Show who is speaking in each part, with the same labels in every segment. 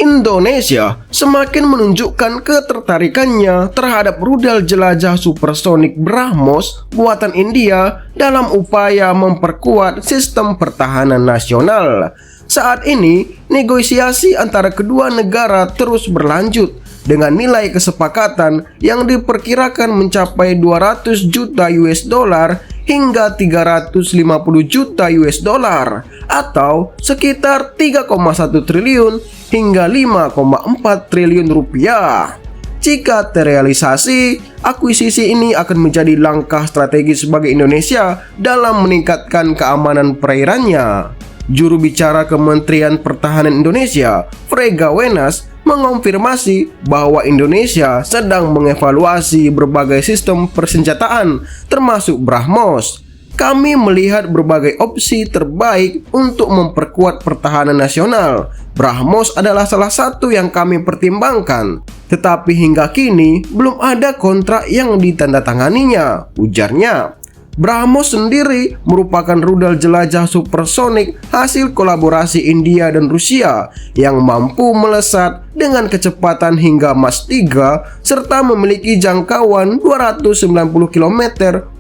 Speaker 1: Indonesia semakin menunjukkan ketertarikannya terhadap rudal jelajah supersonik BrahMos buatan India dalam upaya memperkuat sistem pertahanan nasional. Saat ini, negosiasi antara kedua negara terus berlanjut dengan nilai kesepakatan yang diperkirakan mencapai 200 juta US dollar hingga 350 juta US dollar atau sekitar 3,1 triliun hingga 5,4 triliun rupiah. Jika terrealisasi, akuisisi ini akan menjadi langkah strategis bagi Indonesia dalam meningkatkan keamanan perairannya. Juru bicara Kementerian Pertahanan Indonesia, Frega Wenas, mengonfirmasi bahwa Indonesia sedang mengevaluasi berbagai sistem persenjataan termasuk BrahMos. Kami melihat berbagai opsi terbaik untuk memperkuat pertahanan nasional. BrahMos adalah salah satu yang kami pertimbangkan. Tetapi hingga kini belum ada kontrak yang ditandatanganinya, ujarnya. BrahMos sendiri merupakan rudal jelajah supersonik hasil kolaborasi India dan Rusia yang mampu melesat dengan kecepatan hingga Mach 3 serta memiliki jangkauan 290 km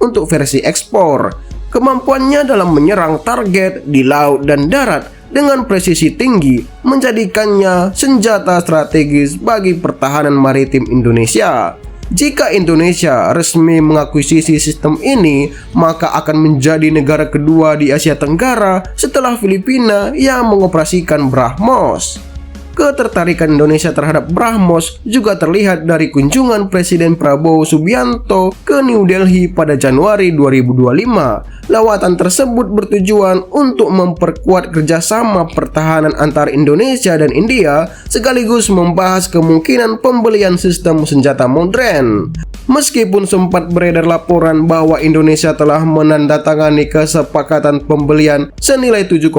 Speaker 1: untuk versi ekspor. Kemampuannya dalam menyerang target di laut dan darat dengan presisi tinggi menjadikannya senjata strategis bagi pertahanan maritim Indonesia. Jika Indonesia resmi mengakuisisi sistem ini, maka akan menjadi negara kedua di Asia Tenggara setelah Filipina yang mengoperasikan BrahMos. Ketertarikan Indonesia terhadap BrahMos juga terlihat dari kunjungan Presiden Prabowo Subianto ke New Delhi pada Januari 2025. Lawatan tersebut bertujuan untuk memperkuat kerjasama pertahanan antara Indonesia dan India sekaligus membahas kemungkinan pembelian sistem senjata modern. Meskipun sempat beredar laporan bahwa Indonesia telah menandatangani kesepakatan pembelian senilai 7,3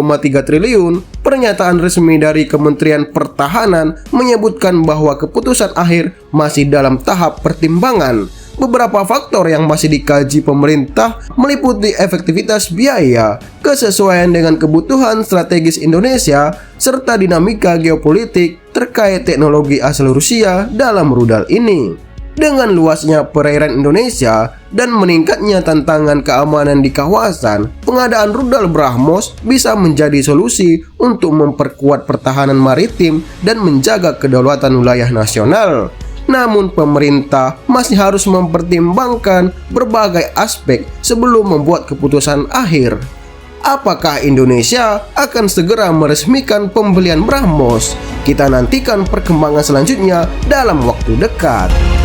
Speaker 1: triliun, pernyataan resmi dari Kementerian Pertahanan menyebutkan bahwa keputusan akhir masih dalam tahap pertimbangan. Beberapa faktor yang masih dikaji pemerintah meliputi efektivitas biaya, kesesuaian dengan kebutuhan strategis Indonesia, serta dinamika geopolitik terkait teknologi asal Rusia dalam rudal ini. Dengan luasnya perairan Indonesia dan meningkatnya tantangan keamanan di kawasan, pengadaan rudal BrahMos bisa menjadi solusi untuk memperkuat pertahanan maritim dan menjaga kedaulatan wilayah nasional. Namun pemerintah masih harus mempertimbangkan berbagai aspek sebelum membuat keputusan akhir. Apakah Indonesia akan segera meresmikan pembelian BrahMos? Kita nantikan perkembangan selanjutnya dalam waktu dekat.